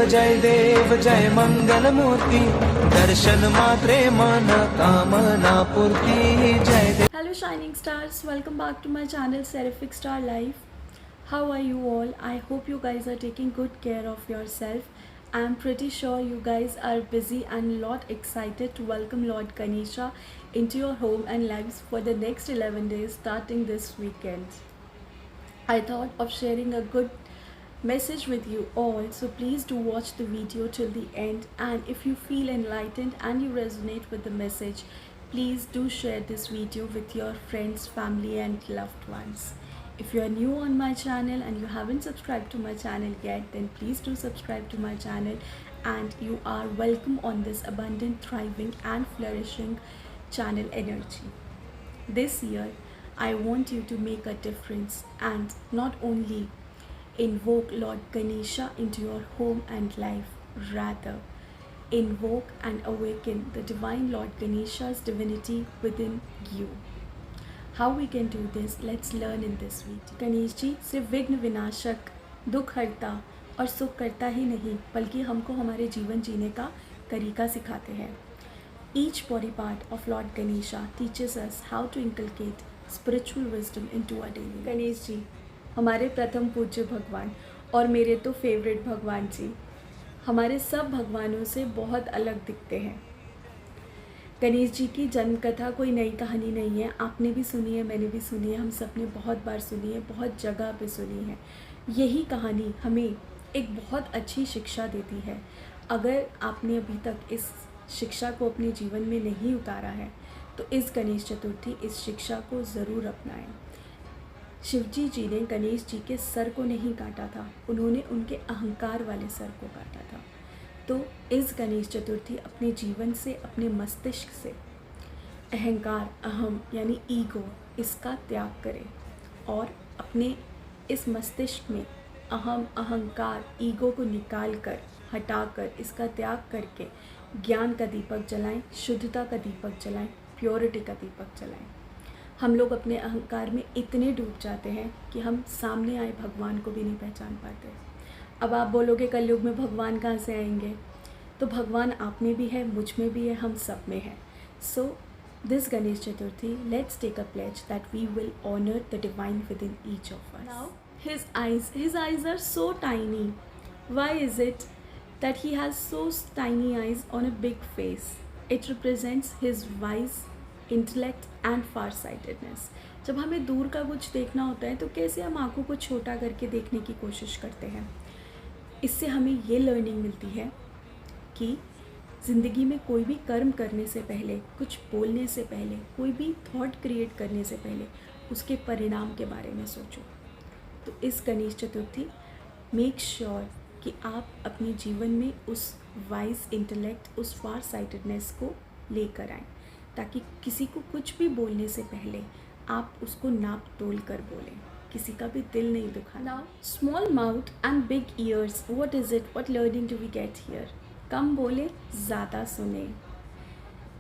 जय देव जय मंगल मूर्ति, दर्शन मात्रे मन कामना पूर्ति। जय देव। Hello shining stars, welcome back to my channel Seraphic Star Life. How are you all? I hope you guys are taking good care of yourself. I'm pretty sure you guys are busy and lot excited to welcome Lord Ganesha into your home and lives for the next 11 days starting this weekend. I thought of sharing a good message with you all, so please do watch the video till the end, and if you feel enlightened and you resonate with the message, please do share this video with your friends, family and loved ones. If you are new on my channel and you haven't subscribed to my channel yet, then please do subscribe to my channel, and you are welcome on this abundant, thriving and flourishing channel energy. This year I want you to make a difference and not only invoke Lord Ganesha into your home and life, rather invoke and awaken the divine Lord Ganesha's divinity within you. How we can do this, let's learn in this video. Ganesh ji सिर्फ विघ्न विनाशक, दुख हरता और सुख करता ही नहीं, बल्कि हमको हमारे जीवन जीने का तरीका सिखाते हैं. Each body part of Lord Ganesha teaches us how to inculcate spiritual wisdom into our daily life. Ganesh ji हमारे प्रथम पूज्य भगवान और मेरे तो फेवरेट भगवान जी हमारे सब भगवानों से बहुत अलग दिखते हैं. गणेश जी की जन्म कथा कोई नई कहानी नहीं है, आपने भी सुनी है, मैंने भी सुनी है, हम सब ने बहुत बार सुनी है, बहुत जगह पे सुनी है. यही कहानी हमें एक बहुत अच्छी शिक्षा देती है. अगर आपने अभी तक इस शिक्षा को अपने जीवन में नहीं उतारा है तो इस गणेश चतुर्थी इस शिक्षा को ज़रूर अपनाएं. शिवजी जी ने गणेश जी के सर को नहीं काटा था, उन्होंने उनके अहंकार वाले सर को काटा था. तो इस गणेश चतुर्थी अपने जीवन से, अपने मस्तिष्क से अहंकार, अहम यानी ईगो, इसका त्याग करें और अपने इस मस्तिष्क में अहम, अहंकार, ईगो को निकाल कर, हटाकर, इसका त्याग करके ज्ञान का दीपक जलाएं, शुद्धता का दीपक जलाएं, प्योरिटी का दीपक जलाएं. हम लोग अपने अहंकार में इतने डूब जाते हैं कि हम सामने आए भगवान को भी नहीं पहचान पाते. अब आप बोलोगे कलयुग में भगवान कहाँ से आएंगे? तो भगवान आप में भी है, मुझ में भी है, हम सब में है. So this Ganesh Chaturthi, let's take a pledge that we will honour the divine within each of us. Now his eyes are so tiny. Why is it that he has so tiny eyes on a big face? It represents his wise intellect and far-sightedness. जब हमें दूर का कुछ देखना होता है तो कैसे हम आँखों को छोटा करके देखने की कोशिश करते हैं. इससे हमें ये लर्निंग मिलती है कि ज़िंदगी में कोई भी कर्म करने से पहले, कुछ बोलने से पहले, कोई भी थॉट क्रिएट करने से पहले उसके परिणाम के बारे में सोचो. तो इस गणेश चतुर्थी मेक श्योर कि आप अपने जीवन में उस वाइज इंटेलेक्ट, उस फार साइटेडनेस को लेकर आएँ, ताकि किसी को कुछ भी बोलने से पहले आप उसको नाप तोल कर बोलें, किसी का भी दिल नहीं दुखाना. Now small mouth and big ears, what is it, what learning do we get here? कम बोले, ज़्यादा सुने.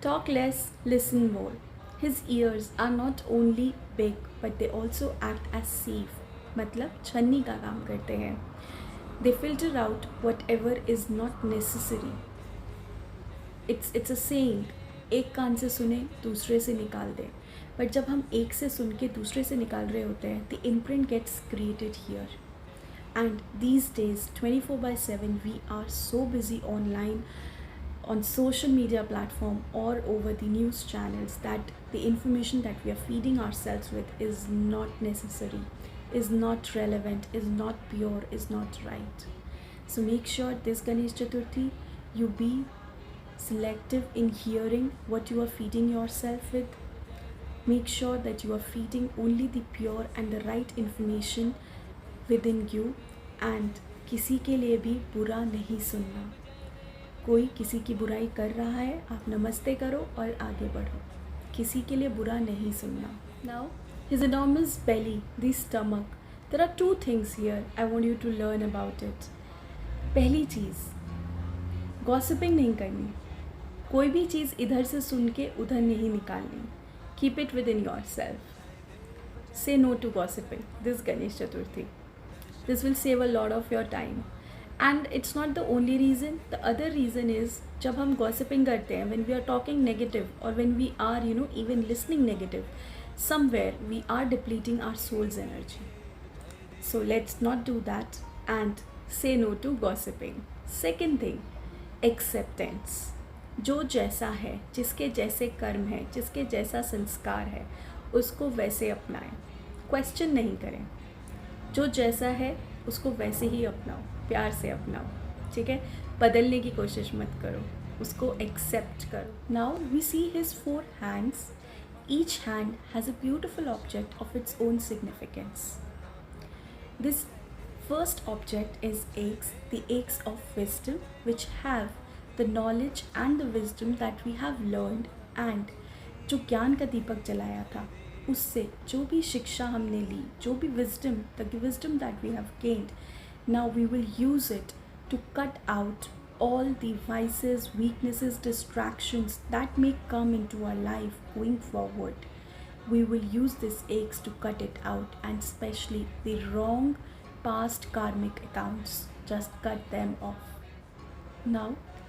Talk less, listen more. His ears are not only big but they also act as sieve, मतलब छन्नी का काम करते हैं. They filter out whatever is not necessary. It's a saying, एक कान से सुने, दूसरे से निकाल दें. बट जब हम एक से सुन के दूसरे से निकाल रहे होते हैं, the imprint gets created here. And these days 24/7 we are so busy online, on social media platform or over the news channels, that the information that we are feeding ourselves with is not necessary, is not relevant, is not pure, is not right. So make sure this Ganesh Chaturthi you be selective in hearing what you are feeding yourself with. Make sure that you are feeding only the pure and the right information within you, and किसी के लिए भी बुरा नहीं सुनना. कोई किसी की बुराई कर रहा है, आप नमस्ते करो और आगे बढ़ो, किसी के लिए बुरा नहीं सुनना. Now his enormous belly, the stomach, there are two things here I want you to learn about it. पहली चीज़, गॉसिपिंग नहीं करनी. कोई भी चीज़ इधर से सुन के उधर नहीं निकालनी. Keep it with in your self. Say no to gossiping this Ganesh Chaturthi. This will save a lot of your time and it's not the only reason. The other reason is जब हम gossiping करते हैं, when we are talking negative और when we are even listening negative, somewhere we are depleting our soul's energy. So let's not do that and say no to gossiping. Second thing, acceptance. जो जैसा है, जिसके जैसे कर्म है, जिसके जैसा संस्कार है, उसको वैसे अपनाएं. क्वेश्चन नहीं करें. जो जैसा है उसको वैसे ही अपनाओ, प्यार से अपनाओ. ठीक है, बदलने की कोशिश मत करो, उसको एक्सेप्ट करो. Now we see his 4 hands. Each hand has a beautiful object of its own significance. This first object is eggs, the eggs of wisdom, which have the knowledge and the wisdom that we have learned, and जो ज्ञान का दीपक जलाया था, उससे जो भी शिक्षा हमने ली, जो भी wisdom, the wisdom that we have gained, now we will use it to cut out all the vices, weaknesses, distractions that may come into our life going forward. We will use these eggs to cut it out, and especially the wrong past karmic accounts. Just cut them off. Now,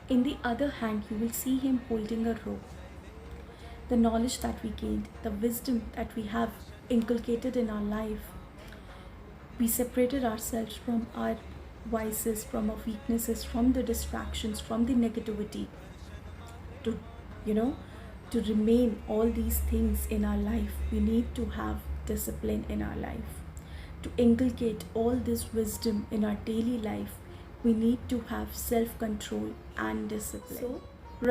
in the other hand, you will see him holding a rope. The knowledge that we gained, the wisdom that we have inculcated in our life, we separated ourselves from our vices, from our weaknesses, from the distractions, from the negativity, to to remain all these things in our life. We need to have discipline in our life. To inculcate all this wisdom in our daily life, we need to have self-control and discipline. So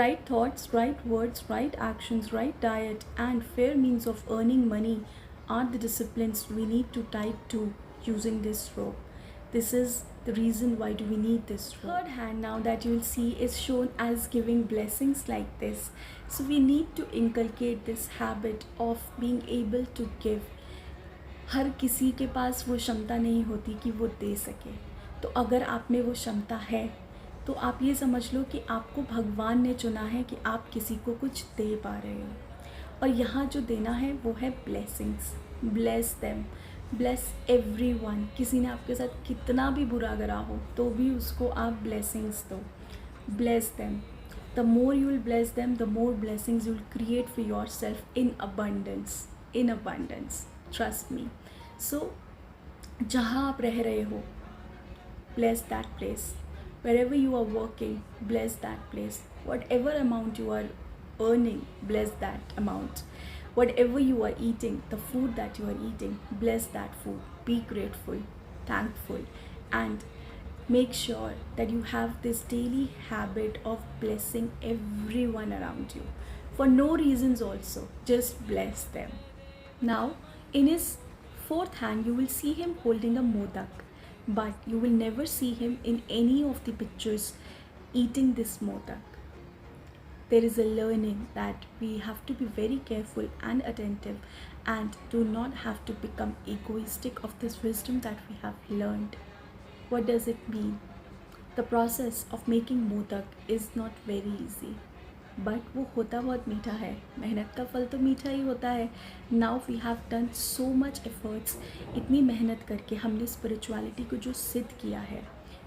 right thoughts, right words, right actions, right diet, and fair means of earning money are the disciplines we need to type to using this rope. This is the reason why do we need this rope. Third hand now that you will see is shown as giving blessings like this. So we need to inculcate this habit of being able to give. हर किसी के पास वो क्षमता नहीं होती कि वो दे सके. तो अगर आप में वो क्षमता है तो आप ये समझ लो कि आपको भगवान ने चुना है कि आप किसी को कुछ दे पा रहे हो. और यहाँ जो देना है वो है blessings. Bless them, bless everyone. किसी ने आपके साथ कितना भी बुरा करा हो तो भी उसको आप ब्लेसिंग्स दो. Bless them. The more you will bless them, the more blessings you will create for yourself in abundance. In abundance, trust me. So जहाँ आप रह रहे हो, bless that place. Wherever you are working, bless that place. Whatever amount you are earning, bless that amount. Whatever you are eating, the food that you are eating, bless that food. Be grateful, thankful, and make sure that you have this daily habit of blessing everyone around you. For no reasons also, just bless them. Now, in his fourth hand, you will see him holding a modak. But you will never see him in any of the pictures eating this modak. There is a learning that we have to be very careful and attentive and do not have to become egoistic of this wisdom that we have learned. What does it mean? The process of making modak is not very easy. But वो होता बहुत मीठा है. मेहनत का फल तो मीठा ही होता है. Now we have done so much efforts. इतनी मेहनत करके हमने स्पिरिचुअलिटी को जो सिद्ध किया है,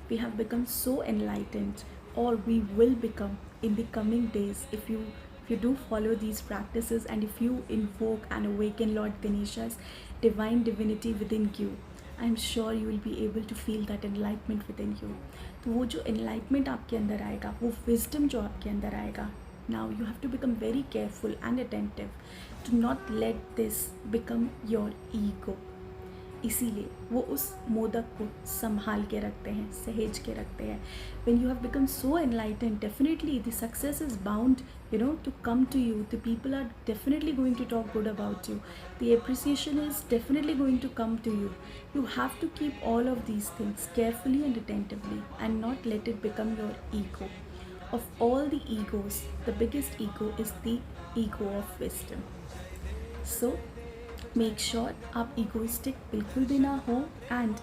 we have become so enlightened, और we will become in the coming days if you do follow these practices and if you invoke and awaken Lord Ganesha's divine divinity within you. I am sure you will be able to feel that enlightenment within you. तो वो जो enlightenment आपके अंदर आएगा, वो wisdom जो आपके अंदर आएगा, now you have to become very careful and attentive to not let this become your ego. इसीलिए वो उस मोदक को संभाल के रखते हैं, सहेज के रखते हैं. When you have become so enlightened, definitely the success is bound, to come to you. The people are definitely going to talk good about you. The appreciation is definitely going to come to you. You have to keep all of these things carefully and attentively and not let it become your ego. Of all the egos, the biggest ego is the ego of wisdom. So make sure आप egoistic बिल्कुल भी ना हो and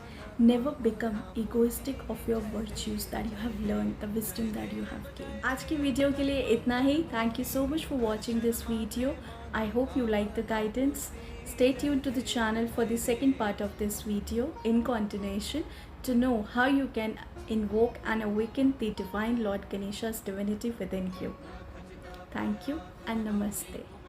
never become egoistic of your virtues that you have learned, the wisdom that you have gained. आज की video के लिए इतना ही. Thank you so much for watching this video. I hope you like the guidance. Stay tuned to the channel for the second part of this video in continuation. to know how you can invoke and awaken the divine Lord Ganesha's divinity within you. Thank you and namaste.